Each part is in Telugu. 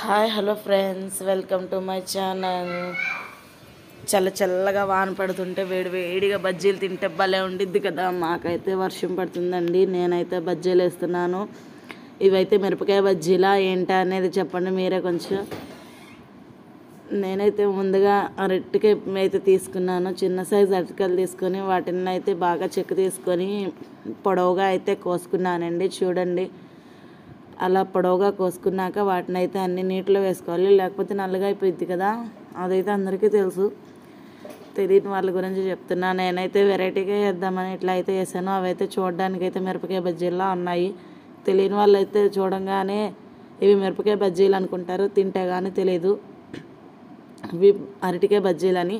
Hi hello friends, welcome to my channel. చల్లగా వాన పడుతుంటే వేడిగా బజ్జీలు తింటే భలే ఉండిద్ది కదా. మాకైతే వర్షం పడుతుందండి. నేనైతే బజ్జీలు వేస్తున్నాను. ఇవైతే మిరపకాయ బజ్జీలా ఏంటా అనేది చెప్పండి మీరే కొంచెం. నేనైతే ముందుగా అరటికాయ అయితే తీసుకున్నాను. చిన్న సైజు అరటికాయలు తీసుకొని వాటిని అయితే బాగా చెక్కు తీసుకొని పొడవుగా అయితే కోసుకున్నానండి. చూడండి, అలా పొడవుగా కోసుకున్నాక వాటిని అయితే అన్ని నీటిలో వేసుకోవాలి, లేకపోతే నల్లగా అయిపోయింది కదా. అదైతే అందరికీ తెలుసు, తెలియని వాళ్ళ గురించి చెప్తున్నా. నేనైతే వెరైటీగా వేద్దామని ఇట్లా అయితే వేసాను. అవైతే చూడడానికి అయితే మిరపకాయ బజ్జీలా ఉన్నాయి. తెలియని వాళ్ళు అయితే చూడంగానే ఇవి మిరపకాయ బజ్జీలు అనుకుంటారు, తింటే కానీ తెలియదు ఇవి అరటికాయ బజ్జీలని.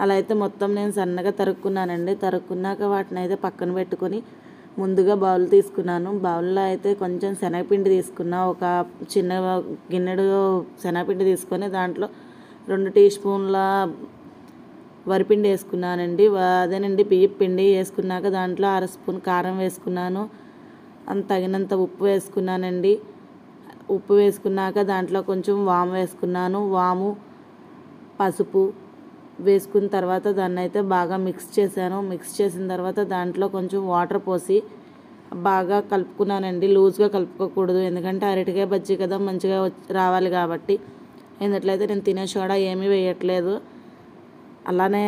అలా అయితే మొత్తం నేను సన్నగా తరుక్కున్నానండి. తరుక్కున్నాక వాటిని అయితే పక్కన పెట్టుకొని ముందుగా బౌల్ తీసుకున్నాను. బౌల్లో అయితే కొంచెం శనగపిండి తీసుకున్నా. ఒక చిన్న గిన్నెడు శనగపిండి తీసుకొని దాంట్లో 2 టీ స్పూన్ల వరిపిండి వేసుకున్నానండి. అదేనండి బియ్యం పిండి వేసుకున్నాక దాంట్లో 1/2 స్పూన్ కారం వేసుకున్నాను. తగినంత ఉప్పు వేసుకున్నానండి. ఉప్పు వేసుకున్నాక దాంట్లో కొంచెం వాము వేసుకున్నాను. వాము, పసుపు వేసుకున్న తర్వాత దాన్ని అయితే బాగా మిక్స్ చేశాను. మిక్స్ చేసిన తర్వాత దాంట్లో కొంచెం వాటర్ పోసి బాగా కలుపుకున్నానండి. లూజ్గా కలుపుకోకూడదు, ఎందుకంటే అరటికాయ బజ్జీ కదా, మంచిగా రావాలి కాబట్టి. ఎందుట్లయితే నేను తినే సోడా ఏమీ వేయట్లేదు. అలానే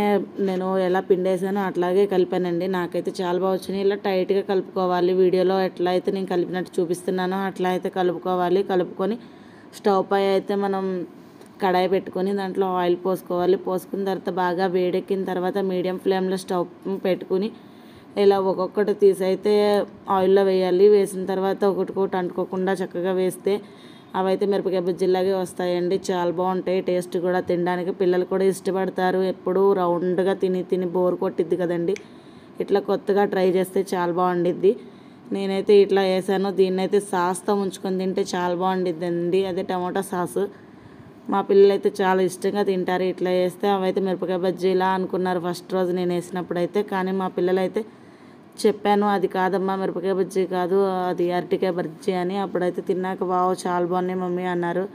నేను ఎలా పిండేసానో అట్లాగే కలిపానండి. నాకైతే చాలా బాగా వచ్చినాయి. ఇలా టైట్గా కలుపుకోవాలి. వీడియోలో ఎట్లా అయితే నేను కలిపినట్టు చూపిస్తున్నానో అట్లా అయితే కలుపుకోవాలి. కలుపుకొని స్టవ్ పై అయితే మనం కడాయి పెట్టుకొని దాంట్లో ఆయిల్ పోసుకోవాలి. పోసుకున్న తర్వాత బాగా వేడెక్కిన తర్వాత మీడియం ఫ్లేమ్లో స్టవ్ పెట్టుకుని ఇలా ఒక్కొక్కటి తీసి అయితే ఆయిల్లో వేయాలి. వేసిన తర్వాత ఒకటికొకటి అంటుకోకుండా చక్కగా వేస్తే అవైతే మిరపకాయ బజ్జీలాగే వస్తాయండి. చాలా బాగుంటాయి. టేస్ట్ కూడా తినడానికి పిల్లలు కూడా ఇష్టపడతారు. ఎప్పుడూ రౌండ్గా తిని బోర్ కొట్టిద్ది కదండి. ఇట్లా కొత్తగా ట్రై చేస్తే చాలా బాగుండిద్ది. నేనైతే ఇట్లా వేసాను. దీన్నైతే సాస్తో ముంచుకొని తింటే చాలా బాగుండిద్ది అండి. అదే టమాటా సాసు. మా పిల్లలు అయితే చాలా ఇష్టంగా తింటారు. ఇట్లా వేస్తే అవైతే మిరపకాయ బజ్జీలా అనుకున్నారు ఫస్ట్ రోజు నేను వేసినప్పుడు అయితే. కానీ మా పిల్లలు అయితే చెప్పాను, అది కాదమ్మా మిరపకాయ బజ్జీ కాదు, అది అరటికాయ బజ్జీ అని. అప్పుడైతే తిన్నాక వావ్ చాలా బాగున్నాయి మమ్మీ అన్నారు.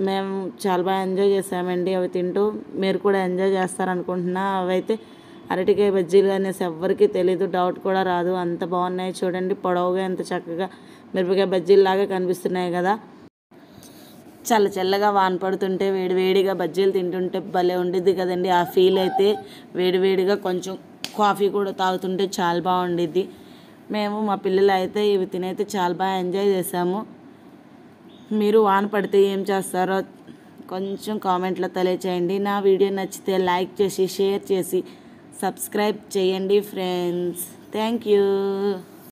మేము చాలా బాగా ఎంజాయ్ చేసామండి అవి తింటూ. మీరు కూడా ఎంజాయ్ చేస్తారనుకుంటున్నా. అవైతే అరటికాయ బజ్జీలు అనేసి ఎవ్వరికీ తెలీదు, డౌట్ కూడా రాదు. అంత బాగున్నాయి. చూడండి, పొడవుగా ఎంత చక్కగా మిరపకాయ బజ్జీలాగా కనిపిస్తున్నాయి కదా. చల్లగా వాన పడుతుంటే వేడిగా బజ్జీలు తింటుంటే భలే ఉండిద్ది కదండి. ఆ ఫీల్ అయితే వేడిగా కొంచెం కాఫీ కూడా తాగుతుంటే చాలా బాగుండిద్ది. మేము మా పిల్లలు అయితే ఇవి తినైతే చాలా బాగా ఎంజాయ్ చేసాము. మీరు వాన పడితే ఏం చేస్తారో కొంచెం కామెంట్లో తెలియచేయండి. నా వీడియో నచ్చితే లైక్ చేసి షేర్ చేసి సబ్స్క్రైబ్ చేయండి ఫ్రెండ్స్. Thank you.